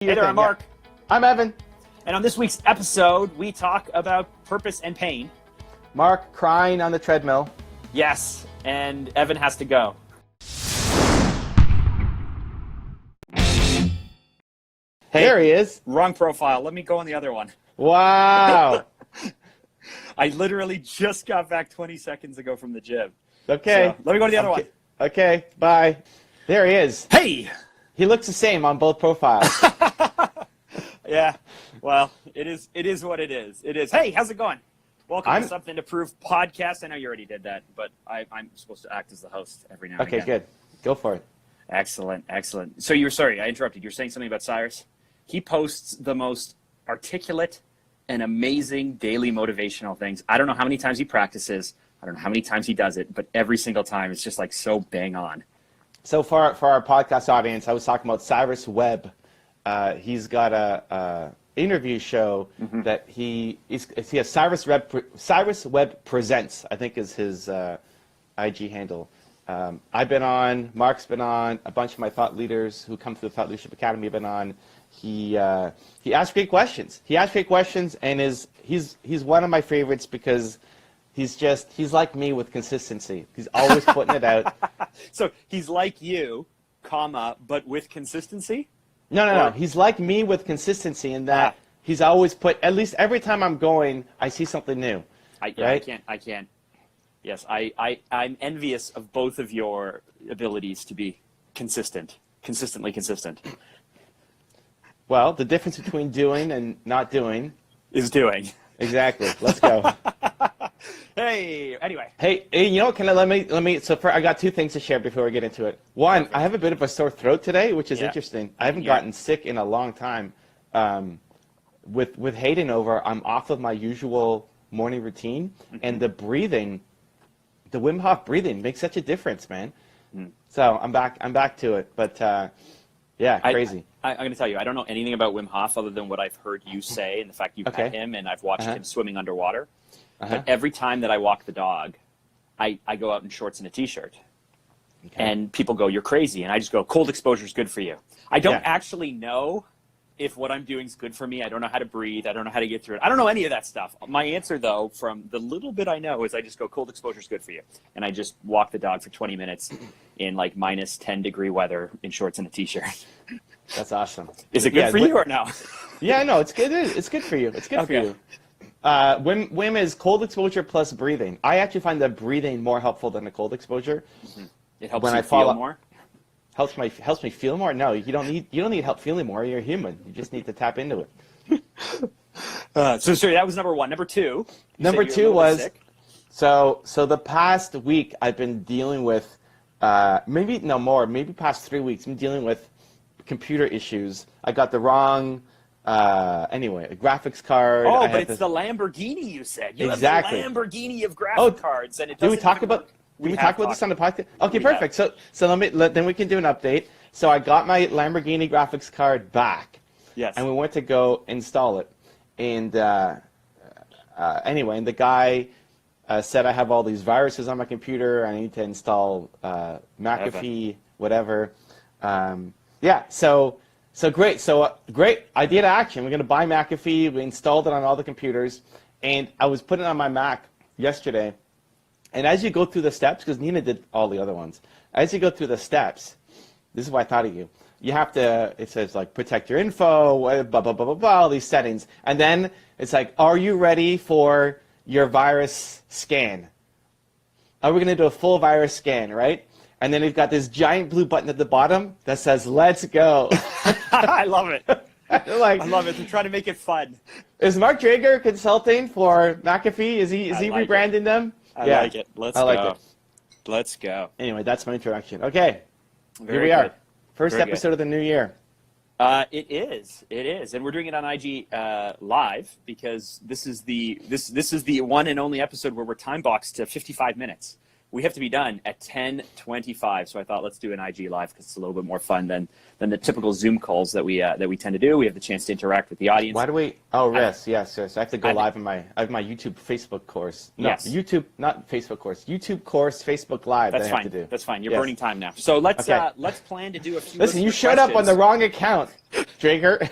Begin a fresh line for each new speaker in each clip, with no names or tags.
Hey there, I'm Mark.
I'm Evan.
And on this week's episode, we talk about purpose and pain.
Mark crying on the treadmill.
Yes, and Evan has to go. Hey,
there he is.
Wrong profile. Let me go on the other one.
Wow.
I literally just got back 20 seconds ago from the gym.
Okay.
So, let me go to the other one.
Okay, bye. There he is.
Hey!
He looks the same on both profiles.
Yeah, well, it is what it is. It is. Hey, how's it going? Welcome to Something to Prove podcast. I know you already did that, but I'm supposed to act as the host every now and again.
Okay, good. Go for it.
Excellent, excellent. So sorry, I interrupted. You're saying something about Cyrus? He posts the most articulate and amazing daily motivational things. I don't know how many times he practices. I don't know how many times he does it, but every single time it's just like so bang on. So
for our podcast audience, I was talking about Cyrus Webb. He's got a interview show that he has Cyrus Webb Presents, I think is his IG handle. I've been on, Mark's been on, a bunch of my thought leaders who come through the Thought Leadership Academy have been on. He asks great questions. And he's one of my favorites because he's like me with consistency. He's always putting it out.
So he's like you, but with consistency?
No. He's like me with consistency in that he's always at least every time I'm going, I see something new.
I can't. Yes, I'm envious of both of your abilities to be consistently consistent.
Well, the difference between doing and not doing
is doing.
Exactly. Let's go.
Hey, anyway.
Hey, you know what? Let me. I got two things to share before we get into it. One, perfect. I have a bit of a sore throat today, which is interesting. I haven't gotten sick in a long time. With Hayden over, I'm off of my usual morning routine, and the breathing, the Wim Hof breathing makes such a difference, man. So I'm back to it. But crazy.
I'm going to tell you, I don't know anything about Wim Hof other than what I've heard you say and the fact you've met him, and I've watched him swimming underwater. But every time that I walk the dog, I go out in shorts and a T-shirt. Okay. And people go, "You're crazy." And I just go, "Cold exposure is good for you." I don't actually know if what I'm doing is good for me. I don't know how to breathe. I don't know how to get through it. I don't know any of that stuff. My answer, though, from the little bit I know, is I just go, "Cold exposure is good for you." And I just walk the dog for 20 minutes in like minus 10-degree weather in shorts and a T-shirt.
That's awesome.
Is it good for you or no?
Yeah, no, it's good. It's good for you. It's good for you. Wim is cold exposure plus breathing. I actually find the breathing more helpful than the cold exposure.
It helps you feel more?
Helps me feel more? No, you don't need help feeling more. You're human. You just need to tap into it.
So sorry, that was number one. Number two.
Number two was sick. So the past week I've been dealing with maybe past 3 weeks. I'm dealing with computer issues. I got the wrong a graphics card.
Oh, but it's the Lamborghini you said. You
exactly.
have the Lamborghini of graphic cards, and it doesn't.
Did we talk about this on the podcast? Okay, perfect. So then we can do an update. So I got my Lamborghini graphics card back.
Yes.
And we went to go install it, and and the guy said I have all these viruses on my computer. I need to install McAfee, whatever. So great. So great idea to action. We're going to buy McAfee. We installed it on all the computers. And I was putting it on my Mac yesterday. And as you go through the steps, because Nina did all the other ones, as you go through the steps, this is why I thought of you. You have to, it says like protect your info, blah, blah, blah, blah, blah, all these settings. And then it's like, are you ready for your virus scan? Are we going to do a full virus scan, right? And then we've got this giant blue button at the bottom that says, "Let's go."
I love it.
I
love it. They're trying to make it fun.
Is Mark Drager consulting for McAfee? Is he rebranding them?
I like it. Let's go.
Anyway, that's my introduction. Okay, here we
good.
are. First episode of the new year.
It is, and we're doing it on IG live because this is the one and only episode where we're time boxed to 55 minutes. we have to be done at 10:25. So I thought let's do an IG live because it's a little bit more fun than the typical Zoom calls that we tend to do. We have the chance to interact with the audience.
Why do we? Oh, yes. I have to go live in I have my YouTube Facebook course. No,
yes.
YouTube, not Facebook course. YouTube course, Facebook Live.
That's
that I
fine.
have to do.
That's fine. You're burning time now. So let's plan to do a few.
Listen, you showed up on the wrong account, Drager.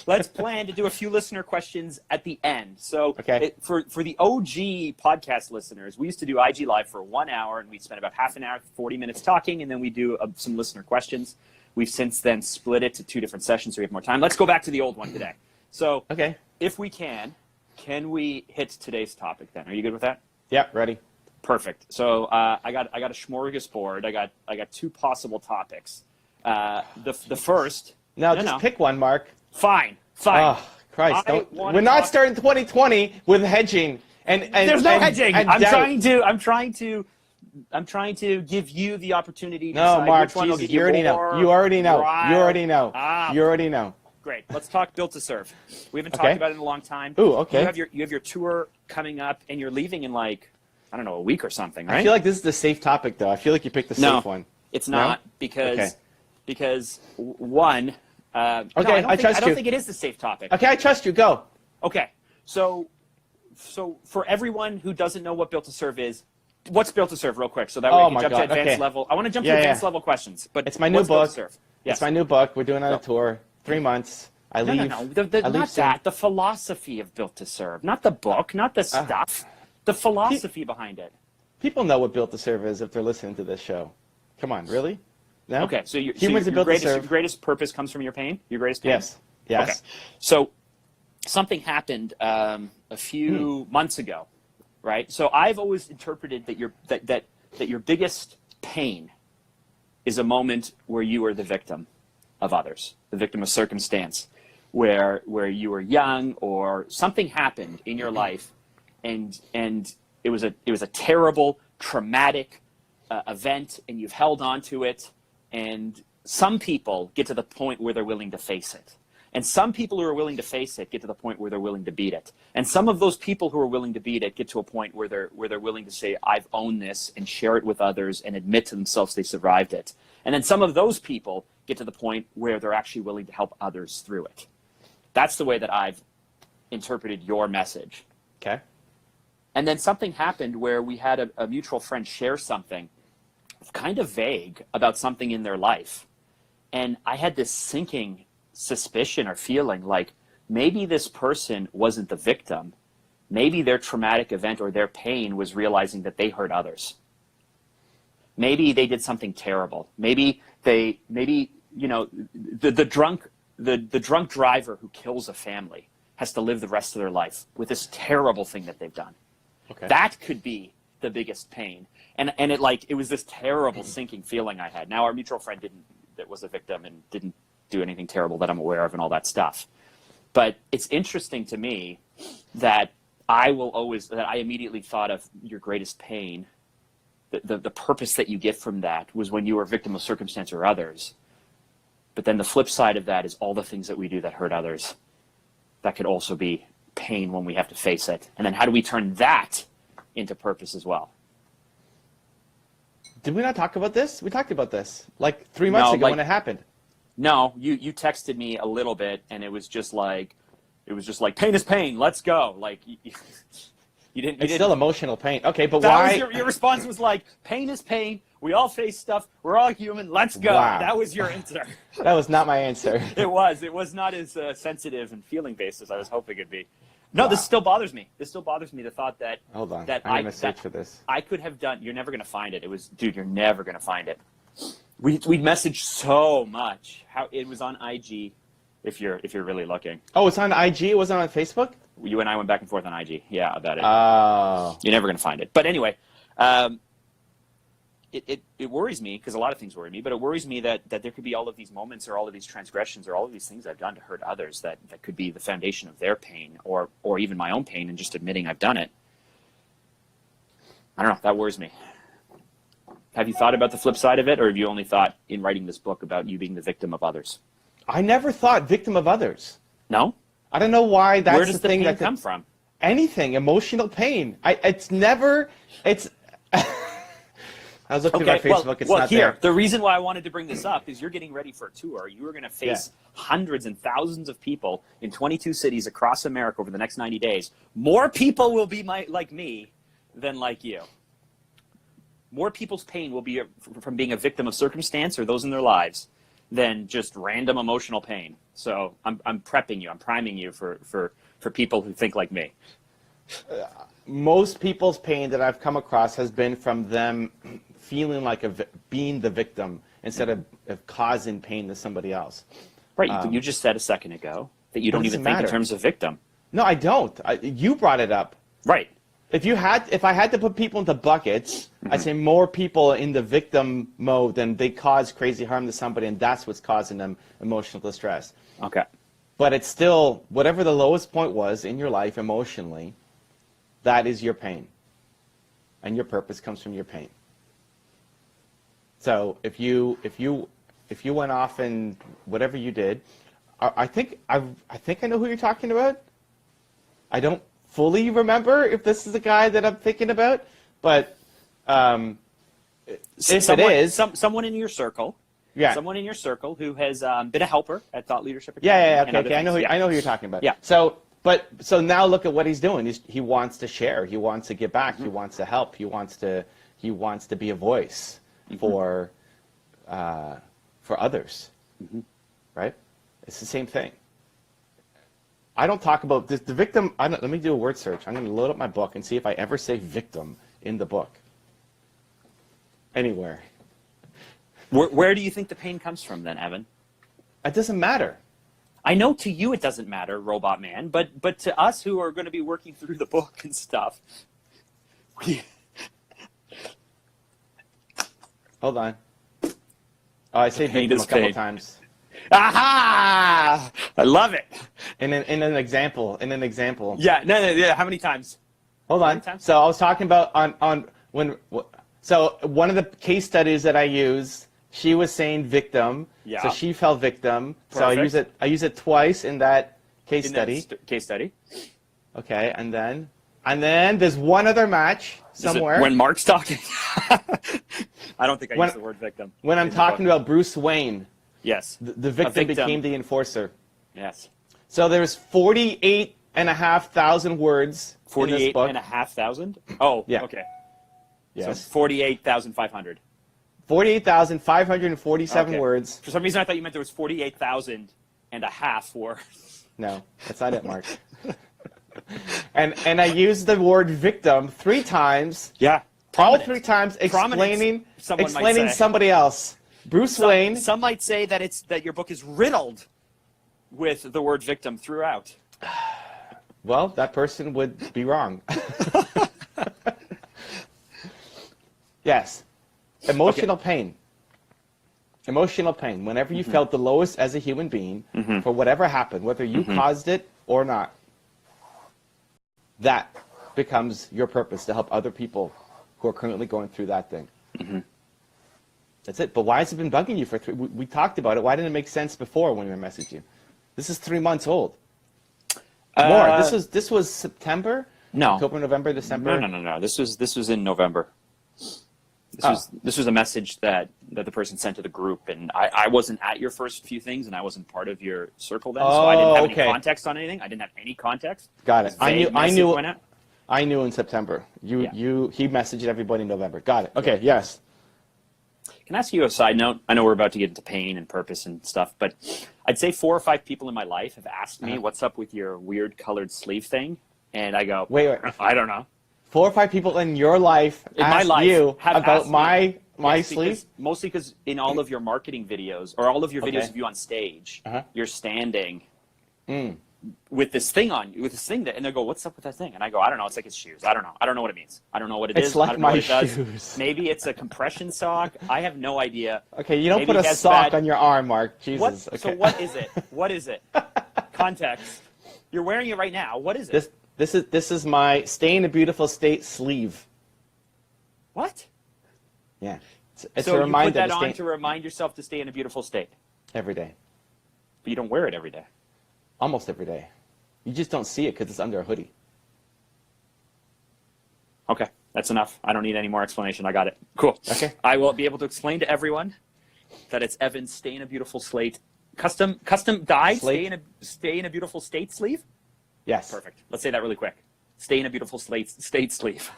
Let's plan to do a few listener questions at the end. So for the OG podcast listeners, we used to do IG Live for 1 hour, and we'd spend about half an hour, 40 minutes talking, and then we do some listener questions. We've since then split it to 2 different sessions, so we have more time. Let's go back to the old one today. So if we can we hit today's topic then? Are you good with that?
Yeah, ready.
Perfect. So I got a smorgasbord. I got 2 possible topics. The first.
Just pick one, Mark.
Fine.
Oh, Christ! We're not starting 2020 with hedging, and
there's no hedging. I'm trying to give you the opportunity to decide
Mark,
which one will
Jesus,
get you more.
You already know.
Riled.
You already know. You already know.
Great. Let's talk Built to Serve. We haven't talked about it in a long time.
Ooh, okay.
You have your tour coming up, and you're leaving in a week or something, right?
I feel like this is the safe topic, though. I feel like you picked the safe one.
It's not because one.
I trust you.
I don't think it is the safe topic.
Okay, I trust you. Go.
Okay, so for everyone who doesn't know what Built to Serve is, what's Built to Serve, real quick, so that way we can jump to advanced level. I want to jump to advanced level questions, but
it's my new book.
Built to Serve? Yes.
It's my new book. We're doing on a tour. 3 months. I leave.
No. Not that. The philosophy of Built to Serve, not the book, not the stuff. The philosophy behind it.
People know what Built to Serve is if they're listening to this show. Come on, really? No?
Okay, so your greatest purpose comes from your pain? Your greatest pain?
Yes.
Okay. So something happened a few months ago, right? So I've always interpreted that your biggest pain is a moment where you are the victim of others, the victim of circumstance, where you were young or something happened in your life, and it was a terrible, traumatic event, and you've held on to it. And some people get to the point where they're willing to face it. And some people who are willing to face it get to the point where they're willing to beat it. And some of those people who are willing to beat it get to a point where they're willing to say, I've owned this, and share it with others and admit to themselves they survived it. And then some of those people get to the point where they're actually willing to help others through it. That's the way that I've interpreted your message.
Okay.
And then something happened where we had a mutual friend share something kind of vague about something in their life. And I had this sinking suspicion or feeling like maybe this person wasn't the victim. Maybe their traumatic event or their pain was realizing that they hurt others. Maybe they did something terrible. Maybe the drunk driver who kills a family has to live the rest of their life with this terrible thing that they've done.
Okay.
That could be the biggest pain. And it was this terrible sinking feeling I had. Now our mutual friend that was a victim and didn't do anything terrible that I'm aware of and all that stuff. But it's interesting to me that I immediately thought of your greatest pain. The purpose that you get from that was when you were a victim of circumstance or others. But then the flip side of that is all the things that we do that hurt others. That could also be pain when we have to face it. And then how do we turn that into purpose as well?
Did we not talk about this? We talked about this like 3 months ago when it happened.
No, you texted me a little bit, and it was just like pain is pain. Let's go. Like you didn't.
It's still emotional pain. Okay, but
why? Your response was like, pain is pain. We all face stuff. We're all human. Let's go.
Wow.
That was your answer.
That was not my answer.
It was not as sensitive and feeling based as I was hoping it'd be. No, This still bothers me. The thought that
hold on, I'm gonna search for this.
I could have done. You're never gonna find it. Dude, you're never gonna find it. We messaged so much. How it was on IG, if you're really looking.
Oh, it's on IG. It wasn't on Facebook.
You and I went back and forth on IG. Yeah, about it.
Oh.
You're never gonna find it. But anyway, it worries me because a lot of things worry me. But it worries me that there could be all of these moments or all of these transgressions or all of these things I've done to hurt others that could be the foundation of their pain or even my own pain and just admitting I've done it. I don't know. That worries me. Have you thought about the flip side of it, or have you only thought in writing this book about you being the victim of others?
I never thought victim of others.
No?
I don't know why that's
Where does
the thing
pain come from?
Anything, emotional pain. I was looking at my Facebook. It's
well,
not
here,
there.
the reason why I wanted to bring this up is you're getting ready for a tour. You are going to face hundreds and thousands of people in 22 cities across America over the next 90 days. More people will be like me than like you. More people's pain will be from being a victim of circumstance or those in their lives than just random emotional pain. So I'm prepping you. I'm priming you for people who think like me.
Most people's pain that I've come across has been from them feeling like being the victim instead of causing pain to somebody else.
Right. You just said a second ago that you don't even think in terms of victim.
No, I don't. You brought it up.
Right.
If I had to put people into buckets, I'd say more people in the victim mode than they cause crazy harm to somebody, and that's what's causing them emotional distress.
Okay.
But it's still, whatever the lowest point was in your life emotionally, that is your pain. And your purpose comes from your pain. So if you went off and whatever you did, I think I know who you're talking about. I don't fully remember if this is the guy that I'm thinking about, but
someone in your circle, someone in your circle who has been a helper at Thought Leadership Academy.
Okay. I know who you're talking about.
Yeah.
So now look at what he's doing. He wants to share. He wants to give back. He wants to help. He wants to be a voice for others. Right? It's the same thing. I don't talk about this, the victim. Let me do a word search. I'm going to load up my book and see if I ever say victim in the book. Anywhere.
Where do you think the pain comes from then, Evan?
It doesn't matter.
I know to you it doesn't matter, Robot Man, but to us who are going to be working through the book and stuff.
Hold on. Oh, I say victim a couple times.
Aha! I love it.
In an example.
Yeah. No. How many times?
Hold on. So I was talking about so one of the case studies that I use, she was saying victim. Yeah. So she felt victim. Perfect. So I use it twice in that case study. Okay, and then there's one other match somewhere.
When Mark's talking. I don't think I use the word victim.
When I'm talking about Bruce Wayne.
Yes.
The victim became the enforcer.
Yes.
So there's 48,500 words in this book.
48,500? Oh, yeah. Okay.
Yes.
So 48,500.
48,547 words.
For some reason, I thought you meant there was 48,000 and a half words.
No, that's not it, Mark. and I used the word victim 3 times.
Yeah.
Prominent. All 3 times explaining somebody else. Bruce Wayne.
Some might say that your book is riddled with the word victim throughout.
Well, that person would be wrong. Yes. Emotional pain. Emotional pain. Whenever you felt the lowest as a human being, for whatever happened, whether you caused it or not, that becomes your purpose, to help other people who are currently going through that thing. That's it. But why has it been bugging you for 3? We talked about it. Why didn't it make sense before when we messaged you? This is 3 months old. More. This was September?
No.
October, November, December?
No. This was in November. This was a message that the person sent to the group, and I wasn't at your first few things, and I wasn't part of your circle then, so I didn't have any context on anything. I didn't have any context.
Got it. I knew in September. He messaged everybody in November. Got it. Okay. Yes.
Can I ask you a side note? I know we're about to get into pain and purpose and stuff, but I'd say 4 or 5 people in my life have asked me, what's up with your weird colored sleeve thing? And I go, wait. I don't know.
4 or 5 people in your life asked you about my sleeve?
Mostly because in all of your marketing videos, or all of your videos of you on stage, you're standing with this thing on you, and they go, what's up with that thing? And I go, I don't know, it's like his shoes. I don't know what it means. I don't know what it is.
It's like
I don't know
my
what it
shoes.
Does. Maybe it's a compression sock. I have no idea.
Okay, you don't put a sock on your arm, Mark. Jesus. Okay.
So what is it? What is it? Context. You're wearing it right now. What is it?
This is my Stay in a Beautiful State sleeve.
What?
Yeah. It's a reminder.
So you put that on to remind yourself to stay in a beautiful state?
Every day.
But you don't wear it every day.
Almost every day. You just don't see it because it's under a hoodie.
Okay. That's enough. I don't need any more explanation. I got it. Cool.
Okay.
I will be able to explain to everyone that it's Evan's Stay in a Beautiful Slate. Custom dyed
Slate.
Stay in a Beautiful State sleeve?
Yes.
Perfect. Let's say that really quick. Stay in a Beautiful state sleeve.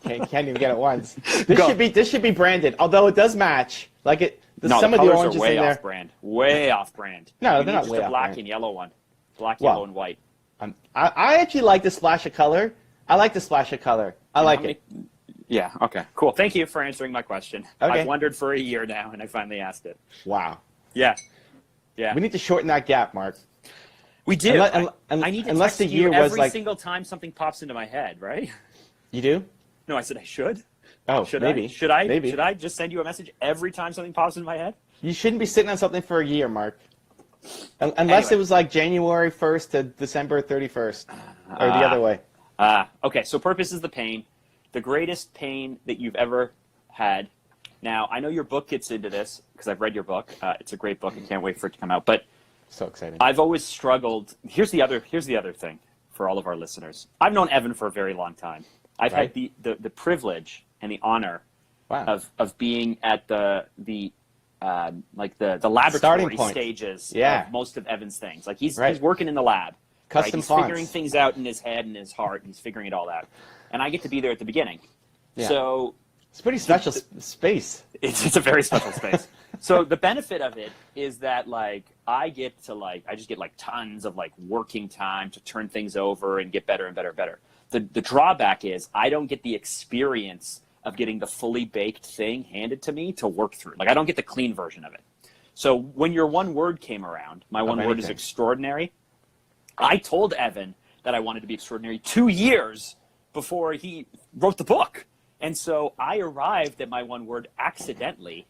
Can't even get it once. This should be branded, although it does match. Like some
the
of the
colors
oranges
are way
in there.
off brand. Way off brand.
No,
you
they're
need
not
just
way
a
off
black
brand.
and yellow one. Black, yellow, and white.
I actually like the splash of color. I like the splash of color. I like it.
Yeah, okay, cool. Thank you for answering my question.
Okay.
I've wondered for a year now, and I finally asked it.
Wow.
Yeah.
We need to shorten that gap, Mark.
We do.
I
need to
unless
text
the year
you
was
every
like
single time something pops into my head, right?
You do?
No, I said I should.
Oh,
Should
maybe.
I? Should I?
Maybe.
Should I just send you a message every time something pops into my head?
You shouldn't be sitting on something for a year, Mark. Unless
Anyway.
it was like January 1st to December 31st, or the other way.
Okay, so purpose is the pain. The greatest pain that you've ever had. Now, I know your book gets into this, because I've read your book. It's a great book. I can't wait for it to come out. But
So exciting.
I've always struggled. Here's the other thing for all of our listeners. I've known Evan for a very long time. I've had the privilege and the honor of being at the laboratory stages of most of Evan's things. Like he's working in the lab.
Custom
He's
fonts.
figuring things out in his head and his heart, and he's figuring it all out. And I get to be there at the beginning.
Yeah.
So
it's a pretty special space.
it's a very special space. So the benefit of it is that I just get tons of working time to turn things over and get better and better and better. The drawback is I don't get the experience of getting the fully baked thing handed to me to work through. I don't get the clean version of it. So when your one word came around, my one word is extraordinary. I told Evan that I wanted to be extraordinary 2 years before he wrote the book. And so I arrived at my one word accidentally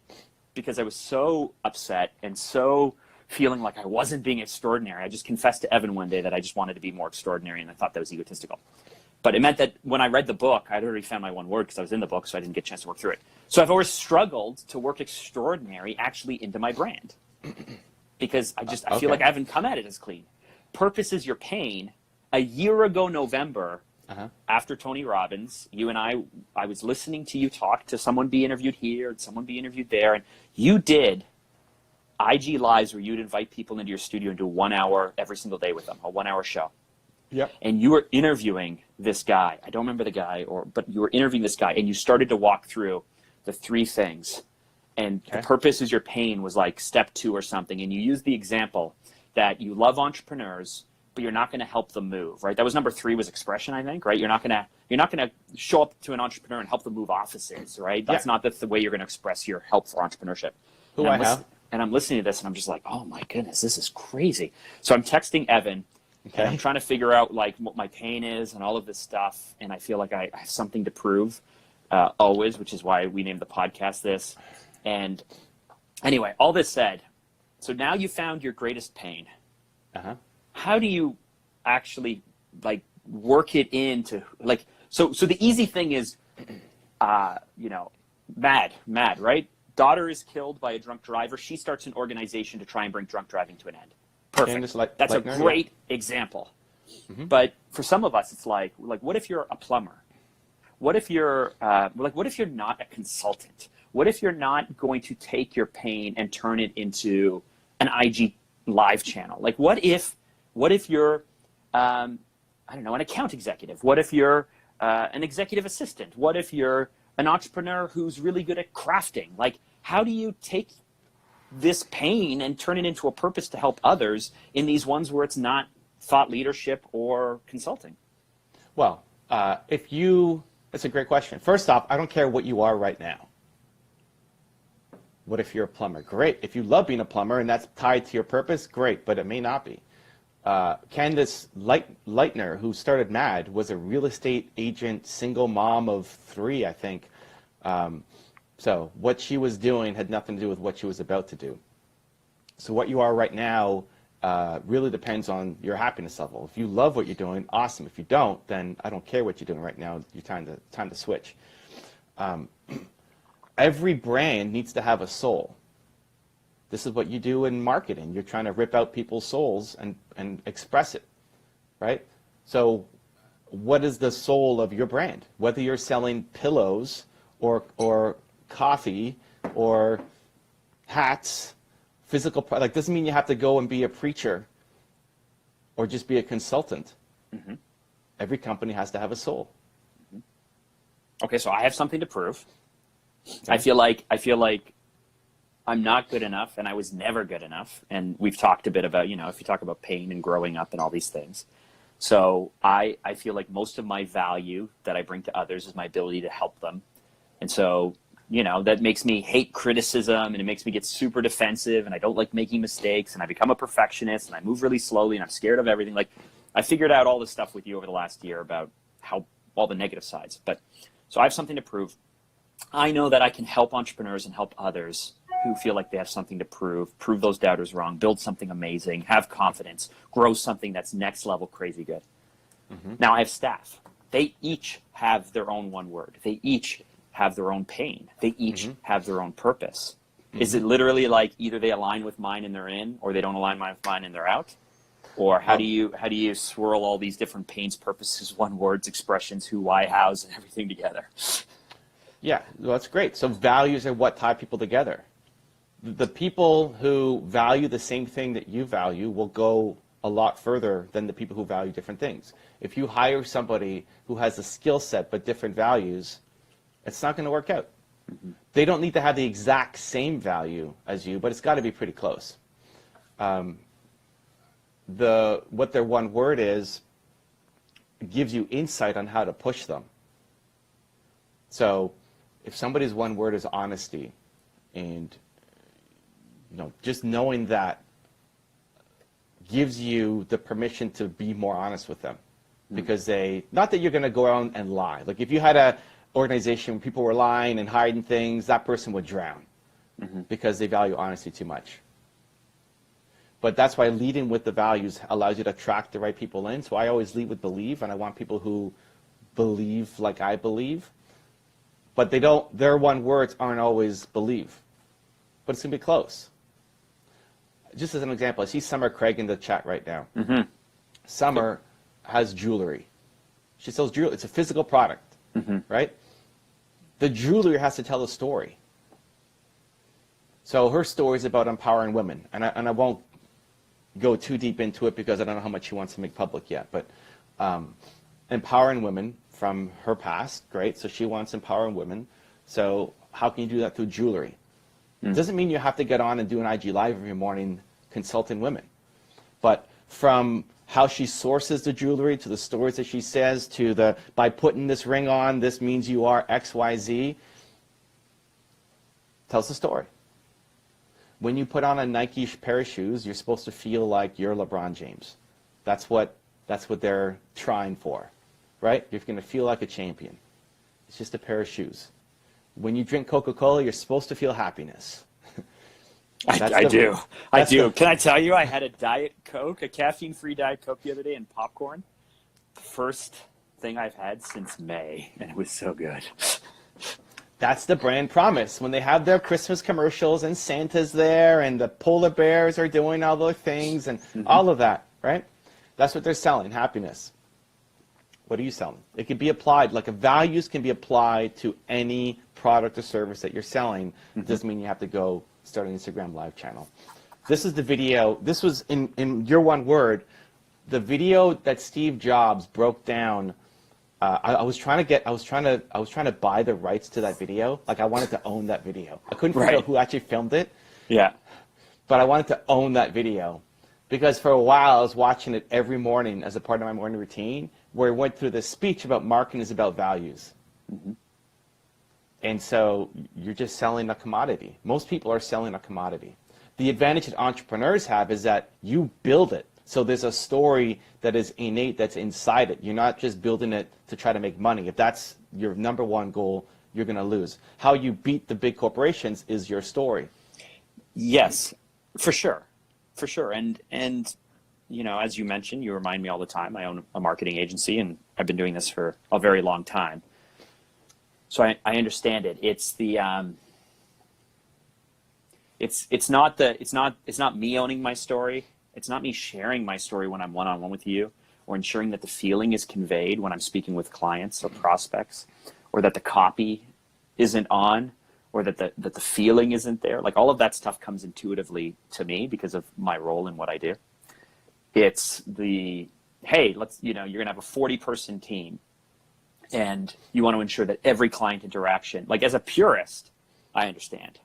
because I was so upset and so feeling like I wasn't being extraordinary. I just confessed to Evan one day that I just wanted to be more extraordinary, and I thought that was egotistical. But it meant that when I read the book, I'd already found my one word because I was in the book, so I didn't get a chance to work through it. So I've always struggled to work extraordinary actually into my brand because I feel like I haven't come at it as clean. Purpose is your pain. A year ago November, after Tony Robbins, you and I was listening to you talk to someone be interviewed here and someone be interviewed there, and you did IG Lives where you'd invite people into your studio and do 1 hour every single day with them, a 1 hour show.
Yep.
And you were interviewing this guy. I don't remember the guy, but you were interviewing this guy, and you started to walk through the 3 things. And the purpose is your pain was like step 2 or something. And you used the example that you love entrepreneurs, but you're not going to help them move, right? That was number 3 was expression, I think, right? You're not going to show up to an entrepreneur and help them move offices, right? That's not the way you're going to express your help for entrepreneurship. And I'm listening to this, and I'm just like, oh my goodness, this is crazy. So I'm texting Evan. And I'm trying to figure out what my pain is and all of this stuff, and I feel like I have something to prove always, which is why we named the podcast this. And anyway, all this said, so now you found your greatest pain. How do you actually work it into so the easy thing is mad, right? Daughter is killed by a drunk driver. She starts an organization to try and bring drunk driving to an end. Perfect. That's a great example. But for some of us, it's like, what if you're a plumber? What if you're what if you're not a consultant? What if you're not going to take your pain and turn it into an IG live channel? What if you're I don't know, an account executive? What if you're an executive assistant? What if you're an entrepreneur who's really good at crafting? How do you take this pain and turn it into a purpose to help others in these ones where it's not thought leadership or consulting?
Well, that's a great question. First off, I don't care what you are right now. What if you're a plumber? Great. If you love being a plumber and that's tied to your purpose, great, but it may not be. Candace Leitner, who started MAD, was a real estate agent, single mom of 3, I think. So what she was doing had nothing to do with what she was about to do. So what you are right now really depends on your happiness level. If you love what you're doing, awesome. If you don't, then I don't care what you're doing right now. You're time to switch. Every brand needs to have a soul. This is what you do in marketing. You're trying to rip out people's souls and express it, right? So what is the soul of your brand? Whether you're selling pillows or coffee or hats, physical product, doesn't mean you have to go and be a preacher or just be a consultant. Mm-hmm. Every company has to have a soul.
Mm-hmm. Okay, so I have something to prove. Okay. I feel like I'm not good enough, and I was never good enough. And we've talked a bit about, if you talk about pain and growing up and all these things. So I feel like most of my value that I bring to others is my ability to help them. And so, that makes me hate criticism, and it makes me get super defensive, and I don't like making mistakes, and I become a perfectionist, and I move really slowly, and I'm scared of everything. Like, I figured out all this stuff with you over the last year about how all the negative sides. So I have something to prove. I know that I can help entrepreneurs and help others who feel like they have something to prove those doubters wrong, build something amazing, have confidence, grow something that's next level crazy good. Mm-hmm. Now I have staff. They each have their own one word. They each have their own pain. They each mm-hmm. have their own purpose. Mm-hmm. Is it literally like either they align with mine and they're in, or they don't align with mine and they're out? Or how do you swirl all these different pains, purposes, one words, expressions, who, why, hows, and everything together?
Yeah, well, that's great. So values are what tie people together. The people who value the same thing that you value will go a lot further than the people who value different things. If you hire somebody who has a skill set but different values, it's not going to work out. Mm-hmm. They don't need to have the exact same value as you, but it's got to be pretty close. What their one word is gives you insight on how to push them. So if somebody's one word is honesty, and just knowing that gives you the permission to be more honest with them. Mm-hmm. Because not that you're going to go around and lie. Like if you had an organization where people were lying and hiding things, that person would drown. Mm-hmm. Because they value honesty too much. But that's why leading with the values allows you to attract the right people in. So I always lead with believe, and I want people who believe like I believe. But their one words aren't always believe. But it's going to be close. Just as an example, I see Summer Craig in the chat right now. Mm-hmm. Summer has jewelry. She sells jewelry. It's a physical product, mm-hmm. right? The jewelry has to tell a story. So her story is about empowering women. And I won't go too deep into it because I don't know how much she wants to make public yet. But empowering women from her past, great. So she wants empowering women. So how can you do that through jewelry? It doesn't mean you have to get on and do an IG Live every morning consulting women. But from how she sources the jewelry to the stories that she says to by putting this ring on, this means you are X, Y, Z, tells the story. When you put on a Nike pair of shoes, you're supposed to feel like you're LeBron James. That's what they're trying for, right? You're going to feel like a champion. It's just a pair of shoes. When you drink Coca-Cola, you're supposed to feel happiness.
I do. Can I tell you, I had a Diet Coke, a caffeine-free Diet Coke the other day, and popcorn. The first thing I've had since May, and it was so good.
That's the brand promise. When they have their Christmas commercials and Santa's there and the polar bears are doing all those things and mm-hmm. all of that, right? That's what they're selling, happiness. What are you selling? It can be applied, like values can be applied to any product or service that you're selling. Mm-hmm. It doesn't mean you have to go start an Instagram live channel. This is the video. This was in your one word, the video that Steve Jobs broke down. I was trying to buy the rights to that video. Like I wanted to own that video. I couldn't figure out who actually filmed it.
Yeah.
But I wanted to own that video because for a while I was watching it every morning as a part of my morning routine, where he went through this speech about marketing is about values. Mm-hmm. And so you're just selling a commodity. Most people are selling a commodity. The advantage that entrepreneurs have is that you build it. So there's a story that is innate, that's inside it. You're not just building it to try to make money. If that's your number one goal, you're going to lose. How you beat the big corporations is your story.
Yes, for sure. For sure. And as you mentioned, you remind me all the time, I own a marketing agency and I've been doing this for a very long time. So I understand it. It's the it's not me owning my story. It's not me sharing my story when I'm one-on-one with you or ensuring that the feeling is conveyed when I'm speaking with clients or prospects, or that the copy isn't on, or that the feeling isn't there. Like all of that stuff comes intuitively to me because of my role in what I do. It's the, hey, you're going to have a 40-person team, and you want to ensure that every client interaction, like as a purist, I understand.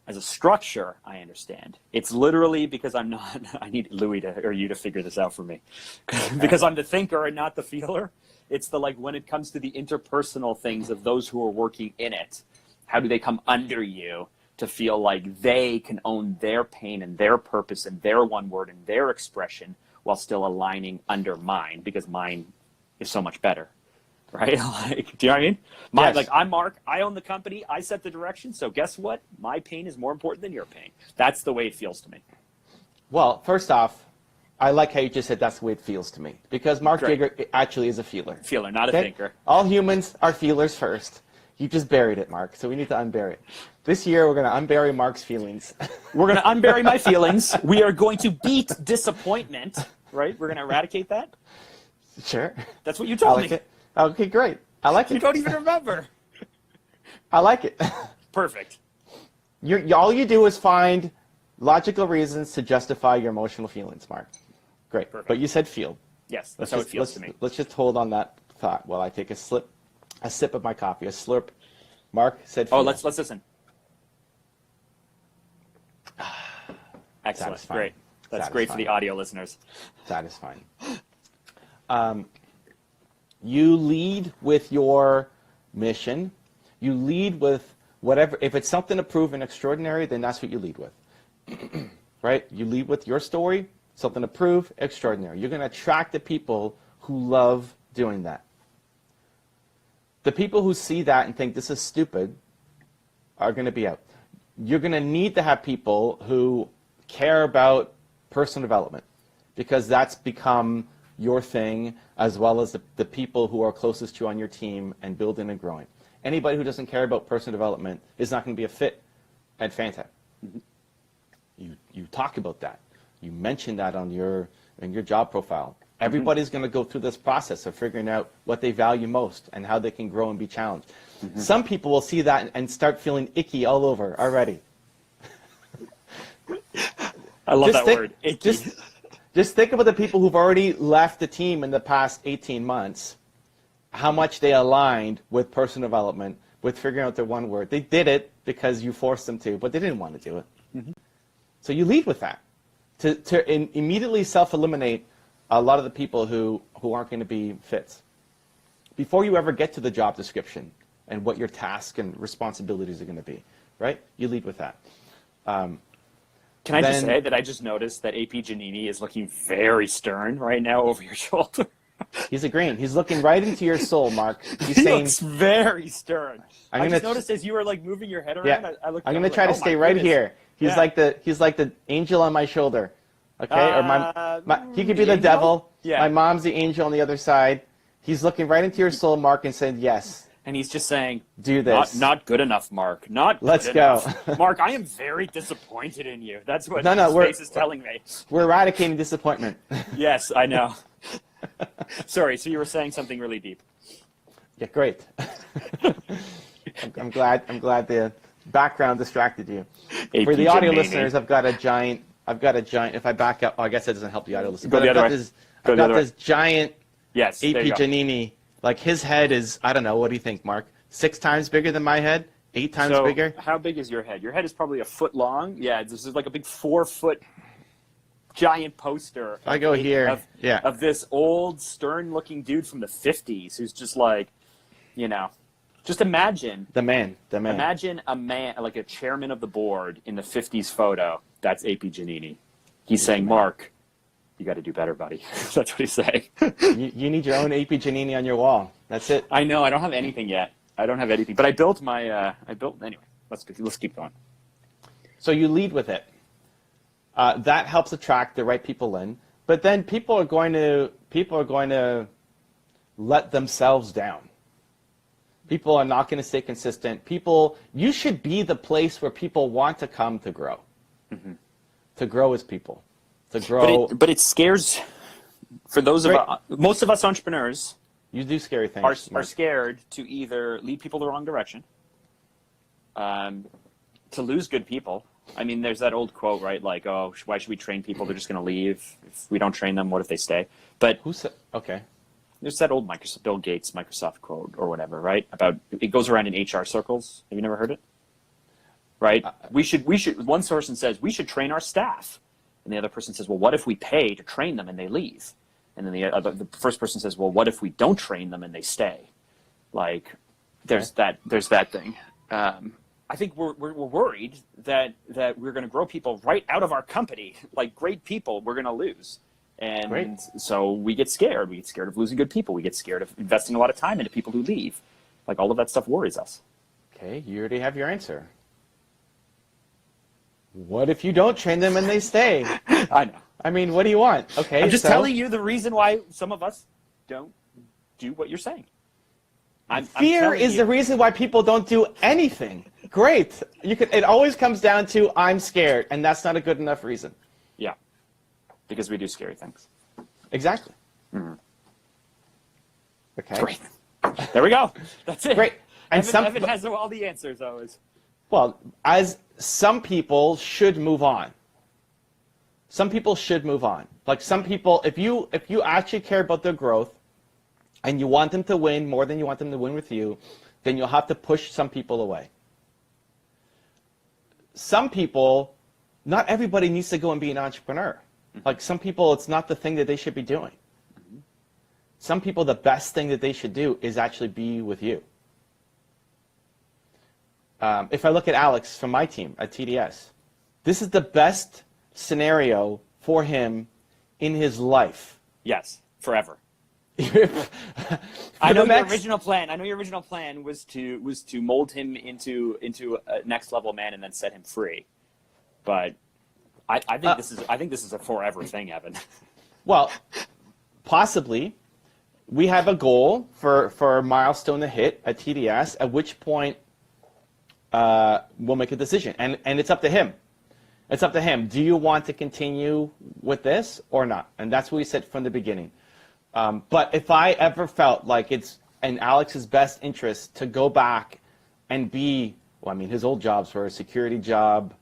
As a structure, I understand. It's literally because I'm not, I need Louis or you to figure this out for me. Because I'm the thinker and not the feeler. It's the, like, when it comes to the interpersonal things of those who are working in it, how do they come under you to feel like they can own their pain and their purpose and their one word and their expression while still aligning under mine, because mine is so much better. Right? Like, do you know what I mean?
Yes.
Like, I'm Mark, I own the company, I set the direction, so guess what? My pain is more important than your pain. That's the way it feels to me.
Well, first off, I like how you just said that's the way it feels to me, because Mark
Great.
Drager actually is a feeler.
Feeler, not a thinker.
All humans are feelers first. You just buried it, Mark, so we need to unbury it. This year, we're going to unbury Mark's feelings.
We're going to unbury my feelings. We are going to beat disappointment, right? We're going to eradicate that.
Sure.
That's what you told me.
It. Okay, great. I like it.
You don't even remember.
I like it.
Perfect.
All you do is find logical reasons to justify your emotional feelings, Mark. Great.
Perfect.
But you said feel.
Yes, that's how it feels to me.
Let's just hold on that thought while I take a sip of my coffee, a slurp. Mark said feel.
Oh, let's listen. Excellent.
Satisfying.
Great. That's
Satisfying.
great for the audio listeners.
Satisfying. You lead with your mission. You lead with whatever. If it's something to prove and extraordinary, then that's what you lead with. Right? You lead with your story, something to prove, extraordinary. You're going to attract the people who love doing that. The people who see that and think this is stupid are going to be out. You're going to need to have people who care about personal development, because that's become your thing, as well as the people who are closest to you on your team and building and growing. Anybody who doesn't care about personal development is not going to be a fit at Fantech. Mm-hmm. You talk about that. You mention that in your job profile. Everybody's going to go through this process of figuring out what they value most and how they can grow and be challenged. Mm-hmm. Some people will see that and start feeling icky all over already.
I love that word, icky.
Just think about the people who've already left the team in the past 18 months, how much they aligned with personal development, with figuring out their one word. They did it because you forced them to, but they didn't want to do it. Mm-hmm. So you lead with that to immediately self-eliminate a lot of the people who aren't going to be fits. Before you ever get to the job description and what your tasks and responsibilities are going to be, right? You lead with that.
Can I just say that I just noticed that AP Giannini is looking very stern right now over your shoulder?
He's agreeing. He's looking right into your soul, Mark. He's
he
saying,
looks very stern. I just noticed as you were like moving your head around.
Yeah,
I'm
going to try to stay right here. He's like the angel on my shoulder. Okay, or he could be the devil.
Yeah.
My mom's the angel on the other side. He's looking right into your soul, Mark, and saying yes.
And he's just saying,
do this.
Not good enough, Mark. Not good
Let's
enough.
go.
Mark, I am very disappointed in you. That's what his face is telling me.
We're eradicating disappointment.
Yes, I know. Sorry, so you were saying something really deep.
Yeah, great. I'm glad the background distracted you.
AP
For the audio
Giannini.
listeners, I've got a giant. If I back up, I guess that doesn't help the audio listeners.
Go the other way.
I've got this giant AP Giannini. Like his head is, I don't know, what do you think, Mark? 6 times bigger than my head? 8 times bigger?
How big is your head? Your head is probably a foot long. Yeah, this is like a big 4-foot giant poster.
I go here.
Of this old, stern-looking dude from the 50s who's just like, just imagine.
The man.
Imagine a man, like a chairman of the board in the 50s photo. That's AP Giannini. He's saying, Mark, you got to do better, buddy. That's what he's saying.
you need your own AP Giannini on your wall. That's it.
I know. I don't have anything yet. I don't have anything. But I built my, anyway, let's keep going.
So you lead with it. That helps attract the right people in. But then people are going to let themselves down. People are not going to stay consistent. You should be the place where people want to come to grow. Mm-hmm. To grow as people. To grow.
But it scares For those of most of us entrepreneurs,
you do scary things.
Are scared to either lead people the wrong direction, to lose good people. I mean, there's that old quote, right? Like, oh, why should we train people? They're just going to leave. If we don't train them, what if they stay? But
who said? Okay.
There's that old Bill Gates Microsoft quote or whatever, right? About it goes around in HR circles. Have you never heard it? Right? We should. One person says we should train our staff, and the other person says, well, what if we pay to train them and they leave? And then the first person says, well, what if we don't train them and they stay? Like, there's that thing. I think we're worried that we're going to grow people right out of our company, like great people we're going to lose. And so we get scared. We get scared of losing good people. We get scared of investing a lot of time into people who leave. Like, all of that stuff worries us.
Okay, you already have your answer. What if you don't train them and they stay?
I know.
I mean, what do you want? Okay,
I'm just telling you the reason why some of us don't do what you're saying.
Fear is the reason why people don't do anything. Great. It always comes down to I'm scared, and that's not a good enough reason.
Yeah, because we do scary things.
Exactly.
Mm-hmm.
Okay.
Great. There we go. That's it.
Great. And
Evan has all the answers always.
Well, as some people should move on. Some people should move on. Like some people, if you actually care about their growth, and you want them to win more than you want them to win with you, then you'll have to push some people away. Some people, not everybody needs to go and be an entrepreneur. Mm-hmm. Like some people, it's not the thing that they should be doing. Mm-hmm. Some people, the best thing that they should do is actually be with you. If I look at Alex from my team at TDS, this is the best scenario for him in his life.
Yes, forever. I know your original plan was to mold him into a next level man and then set him free, but I think this is a forever thing, Evan.
Well, possibly. We have a goal for a milestone to hit at TDS, at which point we'll make a decision, and it's up to him. It's up to him. Do you want to continue with this or not? And that's what we said from the beginning. But if I ever felt like it's in Alex's best interest to go back and be, well, I mean, his old jobs were a security job,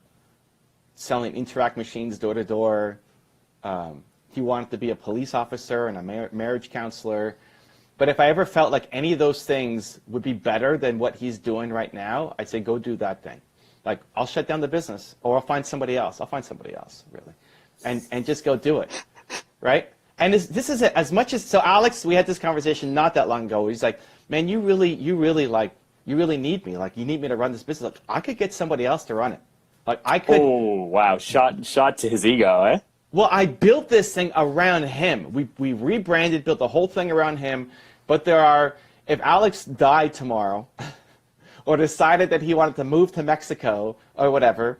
selling Interact machines door to door. He wanted to be a police officer and a marriage counselor. But if I ever felt like any of those things would be better than what he's doing right now, I'd say go do that thing. Like, I'll shut down the business, or I'll find somebody else. I'll find somebody else, really, and just go do it, right? And this is as much as, so Alex, we had this conversation not that long ago. He's like, man, you really need me. Like, you need me to run this business. Like, I could get somebody else to run it. Like, I could.
Oh, wow. Shot to his ego, eh?
Well, I built this thing around him. We rebranded, built the whole thing around him. But if Alex died tomorrow or decided that he wanted to move to Mexico or whatever,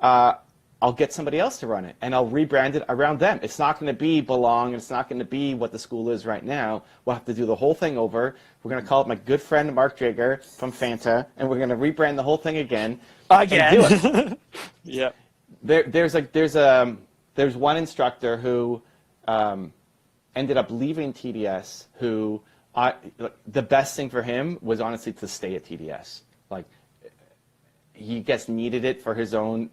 I'll get somebody else to run it, and I'll rebrand it around them. It's not going to be Belong. It's not going to be what the school is right now. We'll have to do the whole thing over. We're going to call it my good friend Mark Drager from Fanta, and we're going to rebrand the whole thing again.
Again.
And do it.
Yeah.
There's one instructor who ended up leaving TDS. The best thing for him was honestly to stay at TDS. Like, he gets needed it for his own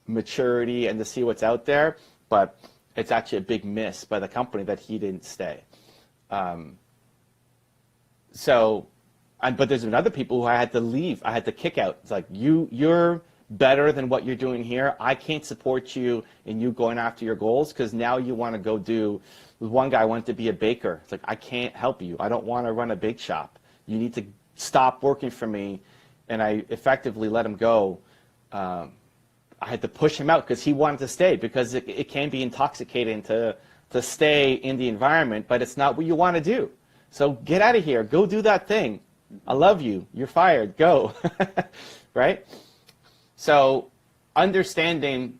maturity and to see what's out there, but it's actually a big miss by the company that he didn't stay. But there's been other people who I had to leave. I had to kick out. It's like, you're better than what you're doing here. I can't support you in you going after your goals because now you want to go do. One guy wanted to be a baker. It's like, I can't help you. I don't want to run a bake shop. You need to stop working for me. And I effectively let him go. I had to push him out because he wanted to stay, because it can be intoxicating to stay in the environment, but it's not what you want to do. So get out of here. Go do that thing. I love you. You're fired. Go. Right? So understanding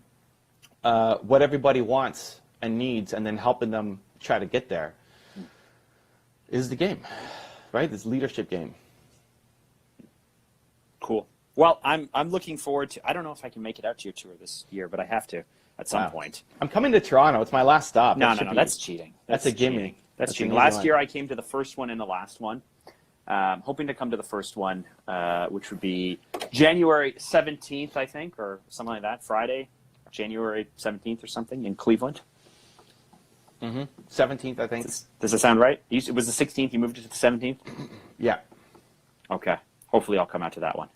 what everybody wants and needs and then helping them try to get there is the game, right? This leadership game.
Cool. Well, I'm looking forward to. I don't know if I can make it out to your tour this year, but I have to. at some point.
I'm coming to Toronto. It's my last stop.
No, that's cheating.
That's a gimme.
Cheating. That's cheating. Last year I came to the first one and the last one. Hoping to come to the first one, which would be January 17th, I think, or something like that. Friday, January 17th or something in Cleveland.
17th, I think.
Does it sound right? It was the 16th. You moved it to the 17th?
Yeah.
Okay. Hopefully I'll come out to that one.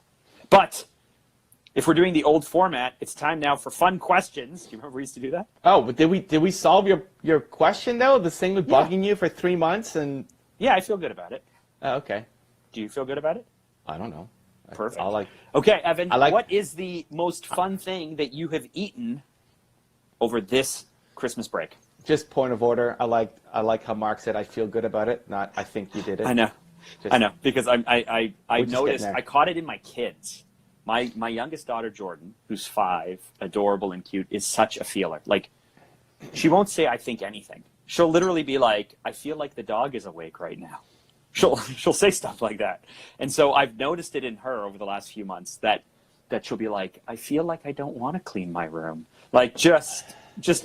But if we're doing the old format, it's time now for fun questions. Do you remember we used to do that?
Oh, but did we solve your question, though? This thing was bugging you for 3 months? And
yeah, I feel good about it.
Oh, okay.
Do you feel good about it?
I don't know.
Perfect.
Okay,
Evan, what is the most fun thing that you have eaten over this Christmas break?
Just point of order. I like how Mark said I feel good about it, not I think you did it.
I know. Because I noticed, I caught it in my kids. My youngest daughter, Jordan, who's 5, adorable and cute, is such a feeler. Like, she won't say I think anything. She'll literally be like, I feel like the dog is awake right now. She'll say stuff like that. And so I've noticed it in her over the last few months that she'll be like, I feel like I don't want to clean my room. Like, just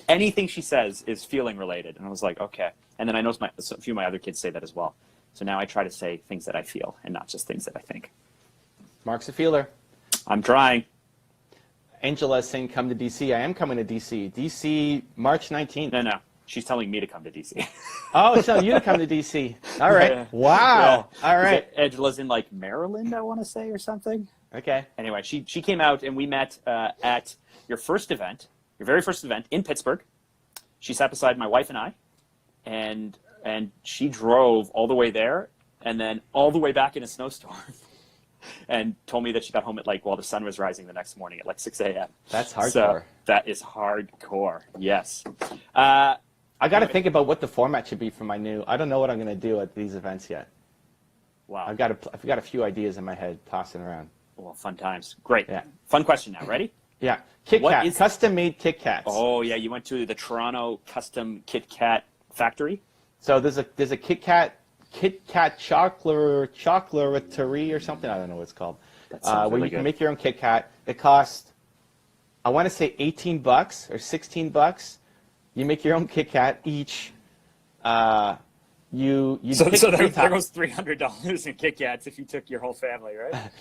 anything she says is feeling related. And I was like, okay. And then I noticed a few of my other kids say that as well. So now I try to say things that I feel and not just things that I think.
Mark's a feeler.
I'm trying.
Angela is saying come to DC. I am coming to DC. DC, March 19th.
No. She's telling me to come to DC.
Oh, it's telling you to come to DC. All right. Yeah. Wow. Yeah. All right.
Angela's in like Maryland, I want to say, or something.
Okay.
Anyway, she came out and we met at your very first event in Pittsburgh. She sat beside my wife and I, and she drove all the way there and then all the way back in a snowstorm and told me that she got home at while the sun was rising the next morning at 6 a.m.
That's hardcore.
So that is hardcore. Yes.
I got to think about what the format should be for my new. I don't know what I'm going to do at these events yet.
Wow.
I've got a few ideas in my head tossing around.
Well, fun times. Great.
Yeah.
Fun question now. Ready?
Yeah. Kit Kat. Custom-made Kit Kats.
Oh yeah, you went to the Toronto Custom Kit Kat factory.
So there's a Kit Kat chocolaterie or something. I don't know what it's called.
That sounds
where
really
you can
good.
make your own Kit Kat. It costs, I want to say $18 or $16. You make your own Kit Kat each.
So there goes $300 in Kit Kats if you took your whole family, right?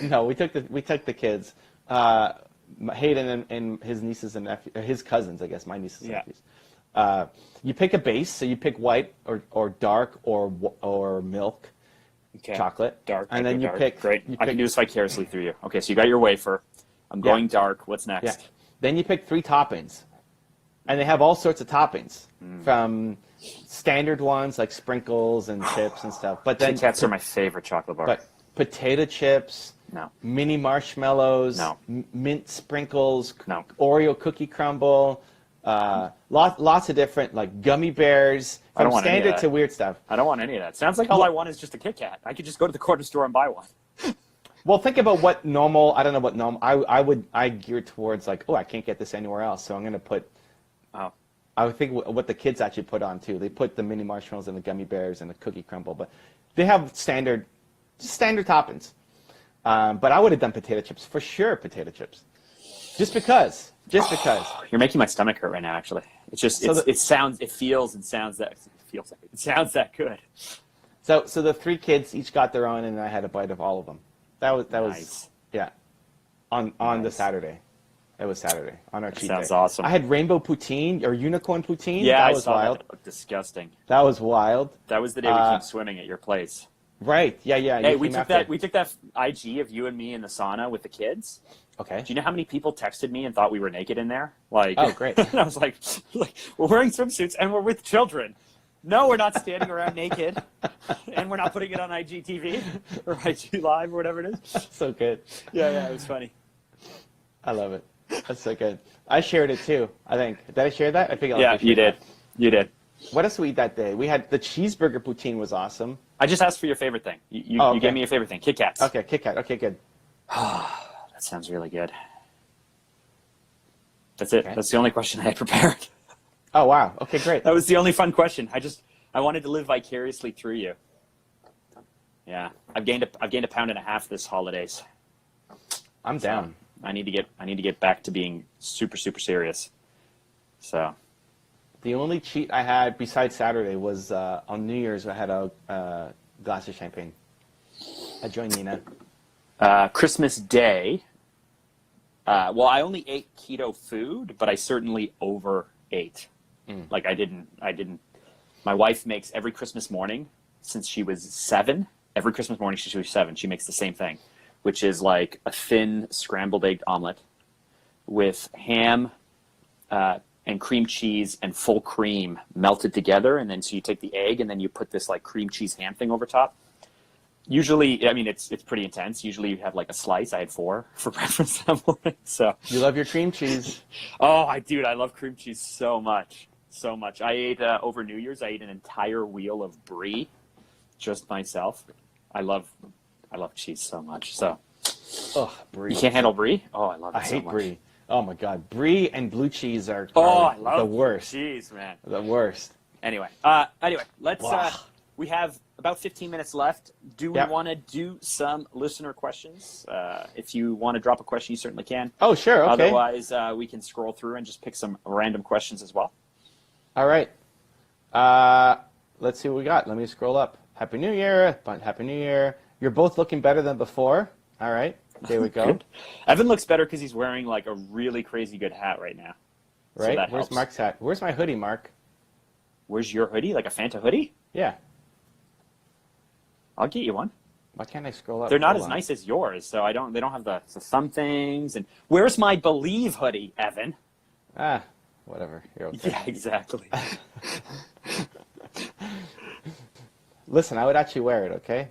No, we took the kids, Hayden and his nieces and his cousins, I guess, my nieces and nephews. You pick a base, so you pick white or dark or milk chocolate.
Dark.
And then you pick.
Great. I can do this vicariously through you. Okay, so you got your wafer. I'm going dark. What's next?
Yeah. Then you pick 3 toppings. And they have all sorts of toppings, from standard ones like sprinkles and chips and stuff. But then
Kit Kats are my favorite chocolate bar.
But potato chips,
no.
Mini marshmallows,
no.
Mint sprinkles,
no.
Oreo cookie crumble, lots of different gummy bears, from standard to weird stuff.
I don't want any of that. Sounds like all I want is just a Kit Kat. I could just go to the corner store and buy one.
Well, think about what normal. I don't know what normal. I gear towards I can't get this anywhere else, so I'm going to put. I would think what the kids actually put on too. They put the mini marshmallows and the gummy bears and the cookie crumble, but they have standard toppings. But I would have done potato chips for sure. Potato chips, just because.
You're making my stomach hurt right now. Actually, it's just it sounds that good.
So the 3 kids each got their own, and I had a bite of all of them. That was
nice.
On the Saturday. It was Saturday on our cheat day.
Sounds awesome.
I had rainbow poutine or unicorn poutine.
Yeah,
that was wild.
That. Disgusting.
That was wild.
That was the day we came swimming at your place.
Right. Yeah.
Hey, we took that IG of you and me in the sauna with the kids.
Okay.
Do you know how many people texted me and thought we were naked in there?
Oh, great.
And I was like, we're wearing swimsuits and we're with children. No, we're not standing around naked, and we're not putting it on IGTV or IG Live or whatever it is.
So good.
Yeah, it was funny.
I love it. That's so good. I shared it too, I think. Did I share that? I think
you did. You did.
What else did we eat that day? We had the cheeseburger poutine was awesome.
I just asked for your favorite thing. You gave me your favorite thing. Kit Kats.
Okay, Kit Kat. Okay, good.
That sounds really good. That's it. Okay. That's the only question I had prepared.
Oh, wow. Okay, great.
That was the only fun question. I wanted to live vicariously through you. Yeah. I've gained 1.5 pounds this holidays.
I'm down.
I need to get back to being super, super serious. So
the only cheat I had besides Saturday was on New Year's. I had a glass of champagne. I joined Nina.
Christmas Day. Well, I only ate keto food, but I certainly overate. Like I didn't. My wife makes every Christmas morning since she was 7. Every Christmas morning since she was 7, she makes the same thing, which is like a thin scrambled egg omelet with ham and cream cheese and full cream melted together. And then so you take the egg and then you put this like cream cheese ham thing over top. Usually, I mean, it's pretty intense. Usually you have like a slice. I had 4 for breakfast that morning. So
you love your cream cheese.
Oh, I love cream cheese so much. So much. I ate over New Year's. I ate an entire wheel of brie, just myself. I love cheese so much. So,
brie.
You can't handle brie? Oh, I love it so much.
I hate brie. Oh my God, brie and blue cheese are
I love
the worst.
Cheese, man.
The worst.
Anyway, let's. We have about 15 minutes left. Do we want to do some listener questions? If you want to drop a question, you certainly can.
Oh, sure. Okay.
Otherwise, we can scroll through and just pick some random questions as well.
All right. Let's see what we got. Let me scroll up. Happy New Year. Happy New Year. You're both looking better than before. All right. There we go.
Evan looks better because he's wearing like a really crazy good hat right now.
Right.
So
Where's
helps.
Mark's hat? Where's my hoodie, Mark?
Where's your hoodie? Like a Fanta hoodie?
Yeah.
I'll get you one.
Why can't I scroll up?
They're not as nice as yours, so they don't have the thumb things. And where's my Believe hoodie, Evan?
Whatever. You're okay.
Yeah, exactly.
Listen, I would actually wear it, okay?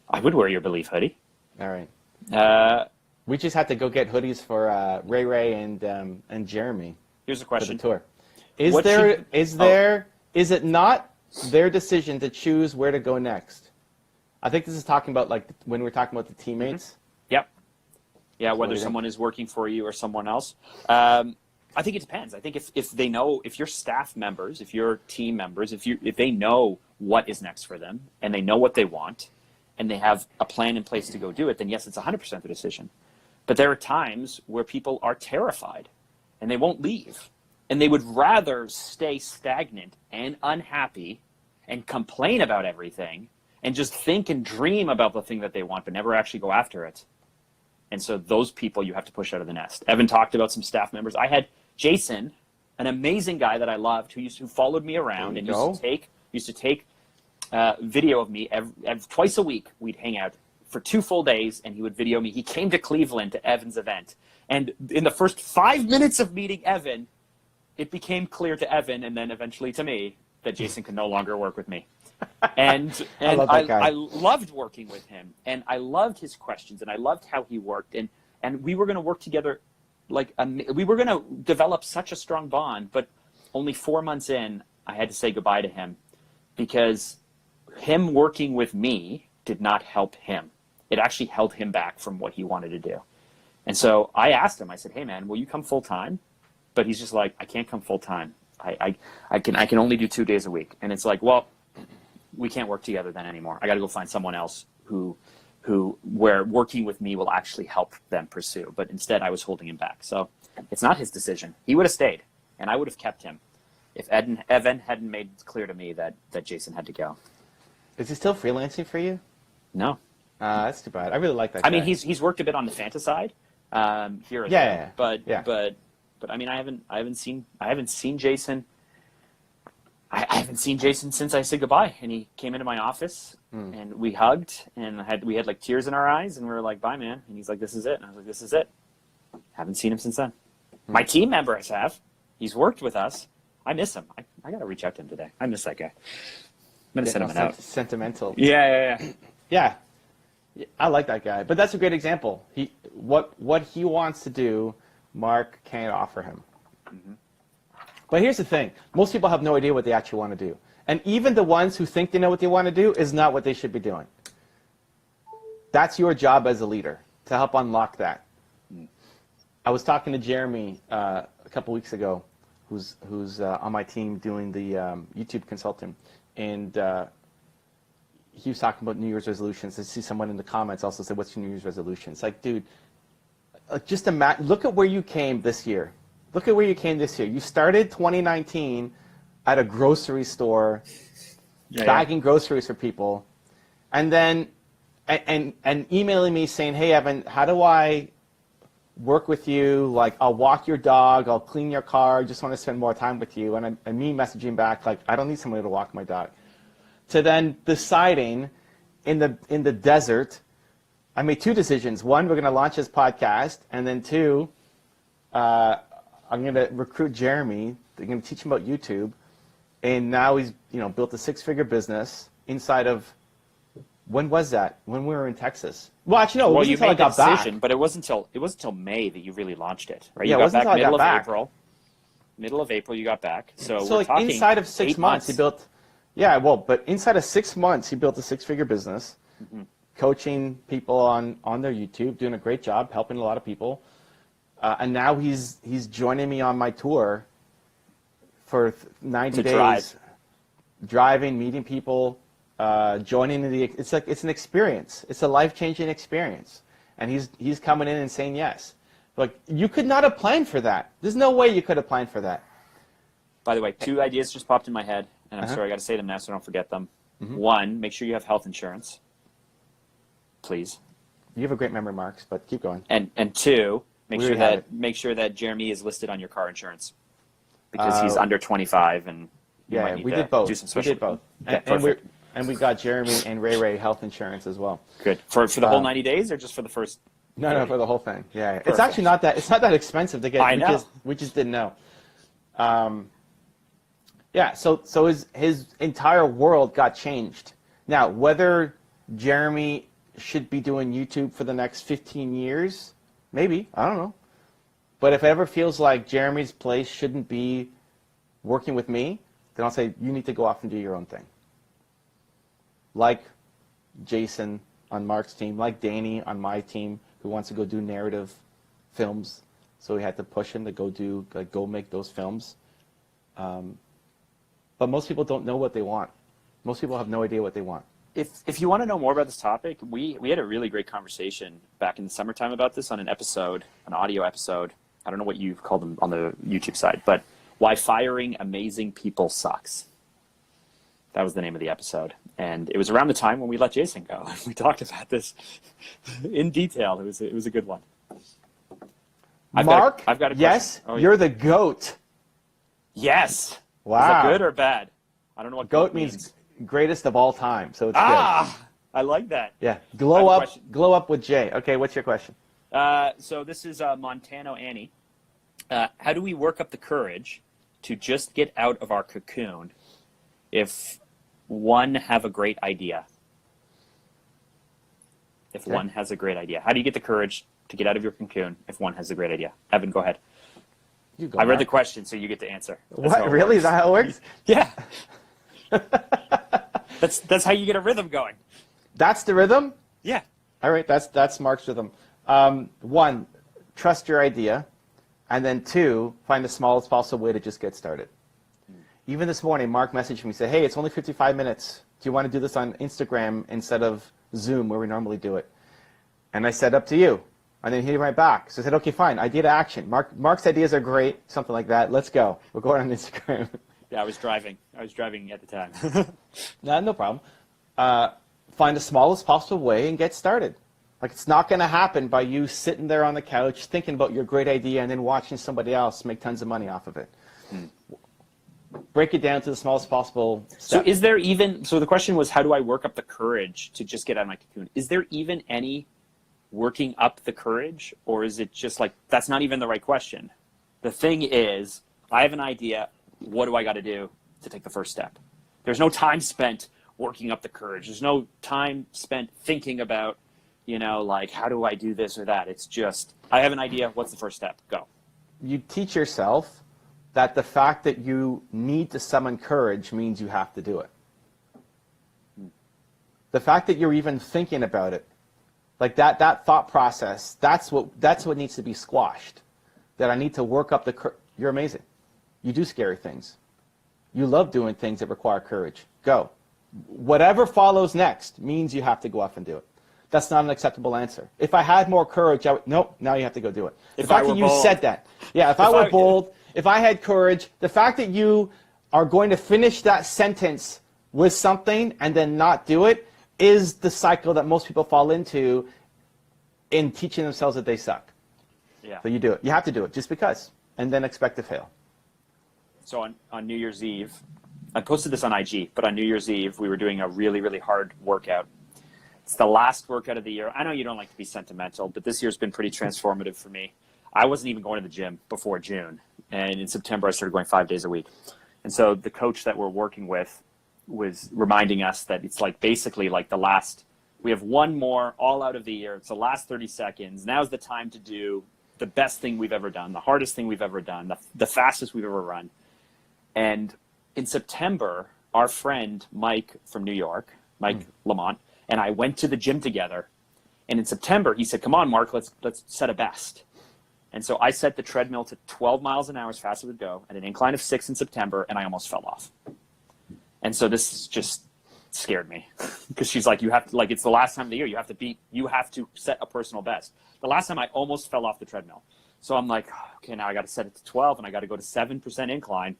I would wear your Believe hoodie.
All right. We just had to go get hoodies for Ray and Jeremy.
Here's a question.
For the tour. Is it not their decision to choose where to go next? I think this is talking about like when we're talking about the teammates.
Mm-hmm. Yep. Yeah, whether someone is working for you or someone else. I think it depends. I think if they know, if your staff members, if your team members, if they know what is next for them and they know what they want and they have a plan in place to go do it, then yes, it's 100% the decision. But there are times where people are terrified and they won't leave and they would rather stay stagnant and unhappy and complain about everything and just think and dream about the thing that they want but never actually go after it. And so those people you have to push out of the nest. Evan talked about some staff members. I had Jason, an amazing guy that I loved, who followed me around and used to take video of me twice a week. We'd hang out for 2 full days, and he would video me. He came to Cleveland to Evan's event, and in the first 5 minutes of meeting Evan, it became clear to Evan and then eventually to me that Jason could no longer work with me. And I loved working with him, and I loved his questions, and I loved how he worked, and we were going to work together. We were going to develop such a strong bond, but only 4 months in, I had to say goodbye to him because him working with me did not help him. It actually held him back from what he wanted to do. And so I asked him, I said, hey man, will you come full time? But he's just like, I can't come full time. I can only do 2 days a week. And it's like, well, we can't work together then anymore. I got to go find someone else where working with me will actually help them pursue. But instead, I was holding him back. So it's not his decision. He would have stayed, and I would have kept him if Evan hadn't made it clear to me that Jason had to go.
Is he still freelancing for you?
No.
That's too bad. I really like that guy.
I mean, he's worked a bit on the Fanta side here and there. But I mean, I haven't seen Jason. I haven't seen Jason since I said goodbye, and he came into my office and we hugged and we had like tears in our eyes and we were like, bye man. And he's like, this is it. And I was like, this is it. Haven't seen him since then. My team members have. He's worked with us. I miss him. I got to reach out to him today. I miss that guy. I'm going to send him a note.
Sentimental.
Yeah.
Yeah. I like that guy. But that's a great example. What he wants to do, Mark can't offer him. Mm-hmm. But here's the thing. Most people have no idea what they actually want to do. And even the ones who think they know what they want to do is not what they should be doing. That's your job as a leader, to help unlock that. I was talking to Jeremy a couple weeks ago, who's on my team doing the YouTube consulting. And he was talking about New Year's resolutions. I see someone in the comments also say, what's your New Year's resolution? It's like, dude, just look at where you came this year. Look at where you came this year. You started 2019 at a grocery store, bagging groceries for people, and then and emailing me saying, "Hey, Evan, how do I work with you? Like, I'll walk your dog, I'll clean your car, just want to spend more time with you." And me messaging back like, "I don't need somebody to walk my dog." To then deciding in the desert, I made two decisions. One, we're going to launch this podcast, and then two, I'm going to recruit Jeremy. I'm going to teach him about YouTube, and now he's built a six-figure business inside of. When was that? When we were in Texas? Well, actually, no. It wasn't until I got back.
But it wasn't until May that you really launched it, right?
Yeah,
you
it wasn't
got back
until I got back.
April. Middle of April, you got back. So we're
like
talking
inside of 6 months, he
8
built. Yeah, well, but inside of 6 months, he built a six-figure business, coaching people on their YouTube, doing a great job, helping a lot of people, and now he's joining me on my tour for 90 days, driving, meeting people. Joining it's an experience. It's a life-changing experience, and he's coming in and saying yes. Like, you could not have planned for that. There's no way you could have planned for that.
By the way, two ideas just popped in my head, and I'm sorry, I got to say them now so I don't forget them. One, make sure you have health insurance, please.
You have a great memory, Marks, but keep going.
And two, make sure that Jeremy is listed on your car insurance because he's under 25 and
we did both.
Do some special.
We did both.
Yeah,
and we got Jeremy and Ray health insurance as well.
Good. For the whole 90 days or just for the first?
No, for the whole thing. Yeah. Perfect. It's actually not that expensive to get.
I know.
We just didn't know. Yeah, so his entire world got changed. Now, whether Jeremy should be doing YouTube for the next 15 years, maybe, I don't know. But if it ever feels like Jeremy's place shouldn't be working with me, then I'll say, you need to go off and do your own thing. Like Jason on Mark's team, like Danny on my team, who wants to go do narrative films. So we had to push him to go make those films. But most people don't know what they want. Most people have no idea what they want.
If you want to know more about this topic, we had a really great conversation back in the summertime about this on an audio episode. I don't know what you've called them on the YouTube side, but why firing amazing people sucks. That was the name of the episode. And it was around the time when we let Jason go. We talked about this in detail. It was a good one.
Mark,
I've got a
yes, you're the GOAT.
Yes.
Wow.
Is that good or bad? I don't know what
GOAT means greatest of all time, so it's good.
I like that.
Yeah, glow up with Jay. Okay, what's your question?
So this is Montano Annie. How do we work up the courage to just get out of our cocoon if one have a great idea? One has a great idea. How do you get the courage to get out of your cocoon if one has a great idea? Evan, go ahead. I read the question, so you get to answer.
What? Really? Is that how it works?
Yeah. That's how you get a rhythm going.
That's the rhythm?
Yeah.
All right, that's Mark's rhythm. One, trust your idea. And then two, find the smallest possible way to just get started. Even this morning, Mark messaged me, said, hey, it's only 55 minutes. Do you want to do this on Instagram instead of Zoom where we normally do it? And I said, up to you. And then he right back. So I said, okay, fine, idea to action. Mark's ideas are great, something like that. Let's go. We're going on Instagram.
Yeah, I was driving at the time.
No problem. Find the smallest possible way and get started. Like, it's not going to happen by you sitting there on the couch thinking about your great idea and then watching somebody else make tons of money off of it. Break it down to the smallest possible step.
So the question was, how do I work up the courage to just get out of my cocoon? Is there even any working up the courage, or is it just like, that's not even the right question? The thing is, I have an idea. What do I got to do to take the first step? There's no time spent working up the courage. There's no time spent thinking about, like, how do I do this or that? It's just, I have an idea. What's the first step? Go.
You teach yourself that the fact that you need to summon courage means you have to do it. The fact that you're even thinking about it, like that thought process, that's what needs to be squashed. That I need to work up the courage. You're amazing. You do scary things. You love doing things that require courage. Go. Whatever follows next means you have to go off and do it. that's not an acceptable answer. If I had more courage, I would, nope, now you have to go do it. The fact that you said that. Yeah, if I were bold, if I had courage, the fact that you are going to finish that sentence with something and then not do it is the cycle that most people fall into in teaching themselves that they suck.
Yeah.
So you do it. You have to do it just because, and then expect to fail.
So on New Year's Eve, I posted this on IG, but on New Year's Eve, we were doing a really, really hard workout. It's the last workout of the year. I know you don't like to be sentimental, but this year's been pretty transformative for me. I wasn't even going to the gym before June. And in September, I started going 5 days a week. And so the coach that we're working with was reminding us that it's like basically like the last, we have one more all out of the year. It's the last 30 seconds. Now's the time to do the best thing we've ever done, the hardest thing we've ever done, the fastest we've ever run. And in September, our friend Mike from New York, Mike Lamont, and I went to the gym together. And in September, he said, come on, Mark, let's set a best. And so I set the treadmill to 12 miles an hour as fast as it would go at an incline of 6 in September, and I almost fell off. And so this just scared me because she's like, you have to, like, it's the last time of the year. You have to set a personal best. The last time I almost fell off the treadmill. So I'm like, okay, now I got to set it to 12 and I got to go to 7% incline,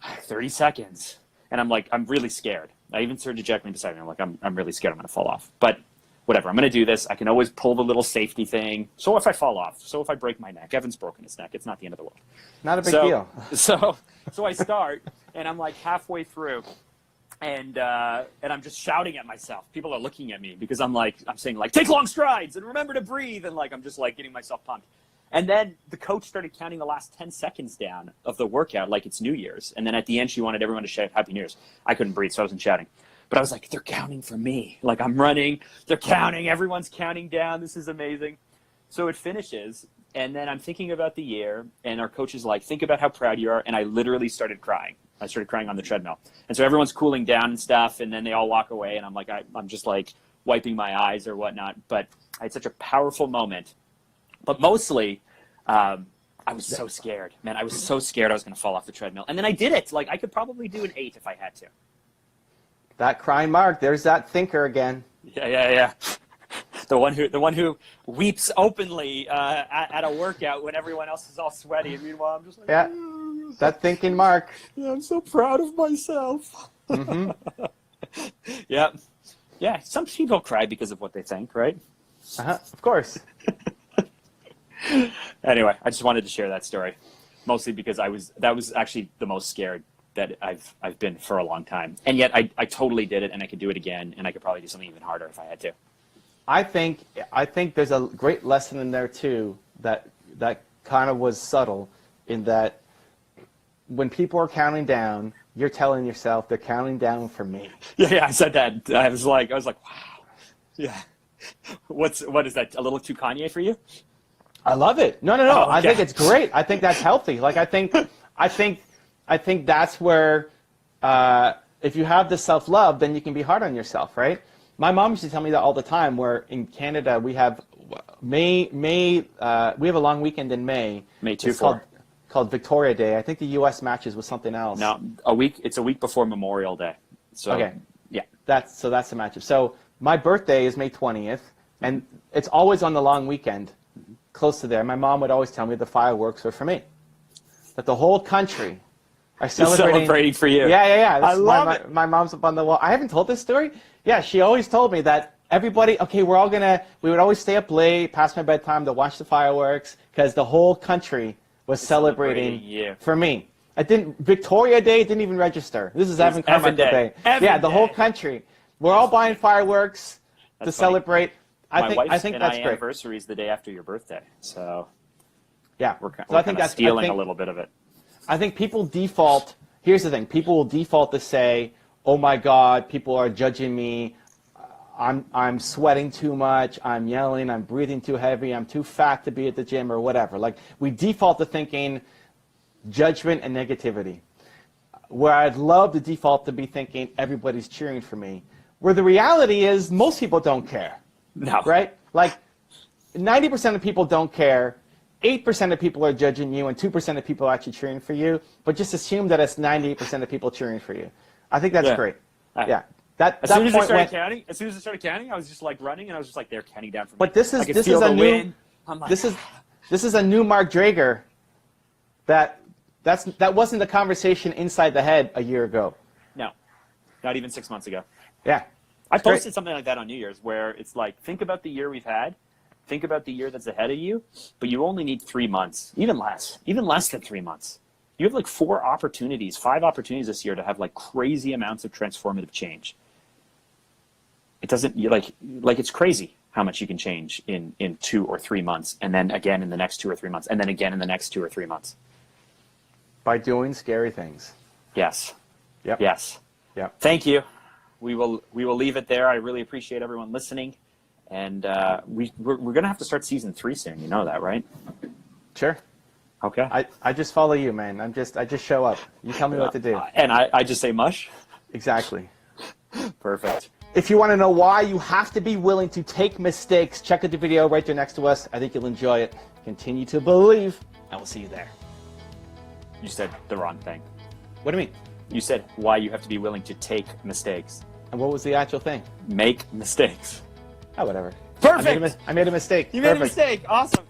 30 seconds. And I'm like, I'm really scared. I even started ejecting beside me. I'm like, I'm really scared I'm going to fall off. But whatever, I'm going to do this. I can always pull the little safety thing. So if I fall off, so if I break my neck, Evan's broken his neck. It's not the end of the world.
Not a big deal.
So I start, and I'm like halfway through, and I'm just shouting at myself. People are looking at me because I'm saying like, take long strides and remember to breathe, and like I'm just like getting myself pumped. And then the coach started counting the last 10 seconds down of the workout like it's New Year's. And then at the end, she wanted everyone to shout Happy New Year's. I couldn't breathe, so I wasn't shouting. But I was like, they're counting for me. Like, I'm running. They're counting. Everyone's counting down. This is amazing. So it finishes, and then I'm thinking about the year, and our coach is like, think about how proud you are. And I literally started crying. I started crying on the treadmill. And so everyone's cooling down and stuff, and then they all walk away, and I'm like, I'm just like wiping my eyes or whatnot. But I had such a powerful moment. But mostly, I was so scared. Man, I was so scared I was going to fall off the treadmill. And then I did it. Like, I could probably do an 8 if I had to.
That crying Mark, there's that thinker again.
Yeah. The one who weeps openly at a workout when everyone else is all sweaty, and meanwhile I'm just like,
yeah, that thinking Mark.
Yeah, I'm so proud of myself.
Mm-hmm.
Yeah. Some people cry because of what they think, right?
Of course.
Anyway, I just wanted to share that story, mostly because that was actually the most scared that I've been for a long time, and yet I totally did it, and I could do it again, and I could probably do something even harder if I had to. I
think there's a great lesson in there too that kind of was subtle, in that when people are counting down, you're telling yourself they're counting down for me.
Yeah, I said that. I was like, wow. Yeah. What is that? A little too Kanye for you?
I love it. No.
Oh, okay.
I think it's great. I think that's healthy. Like I think that's where if you have the self-love, then you can be hard on yourself, right? My mom used to tell me that all the time. Where in Canada we have we have a long weekend in May.
May 2
It's called Victoria Day. I think the U.S. matches with something else.
No, it's a week before Memorial Day. So
okay,
yeah,
that's the matchup. So my birthday is May 20th, and it's always on the long weekend, close to there. My mom would always tell me the fireworks are for me, that the whole country are
celebrating for you.
Yeah.
I love it.
My mom's up on the wall. I haven't told this story. Yeah, she always told me that everybody, okay, we would always stay up late past my bedtime to watch the fireworks because the whole country was celebrating for me. Victoria Day didn't even register. This is Evan Carmichael Day. The whole country. We're all buying fireworks to celebrate.
My wife's
and I
anniversary is the day after your birthday. So
yeah,
we're kind of stealing a little bit of it.
I think people default. Here's the thing: people will default to say, "Oh my God, people are judging me. I'm sweating too much. I'm yelling. I'm breathing too heavy. I'm too fat to be at the gym," or whatever. Like we default to thinking judgment and negativity. Where I'd love to default to be thinking everybody's cheering for me. Where the reality is most people don't care.
No.
Right? Like 90% of people don't care. 8% of people are judging you, and 2% of people are actually cheering for you. But just assume that it's 98% of people cheering for you. I think that's great.
Yeah. As soon as I started counting, I was just like running, and I was just like, they're counting down from me.
But this is a new win. Like, this is a new Mark Drager. That wasn't the conversation inside the head a year ago.
No, not even 6 months ago.
Yeah,
I posted something like that on New Year's, where it's like, think about the year we've had, think about the year that's ahead of you, but you only need 3 months, even less than 3 months. You have like 5 opportunities this year to have like crazy amounts of transformative change. It doesn't like it's crazy how much you can change in 2 or 3 months, and then again in the next 2 or 3 months, and then again in the next 2 or 3 months.
By doing scary things.
Yes.
Yep.
Yes.
Yep.
Thank you. We will leave it there. I really appreciate everyone listening, and we're gonna have to start season 3 soon. You know that, right?
Sure.
Okay.
I just follow you, man. I just show up. You tell me what to do.
And I just say mush?
Exactly.
Perfect.
If you want to know why you have to be willing to take mistakes, check out the video right there next to us. I think you'll enjoy it. Continue to believe, and we'll see you there.
You said the wrong thing.
What do you mean?
You said why you have to be willing to take mistakes.
And what was the actual thing?
Make mistakes.
Oh, whatever.
Perfect!
I made a mistake.
You made a mistake. Awesome.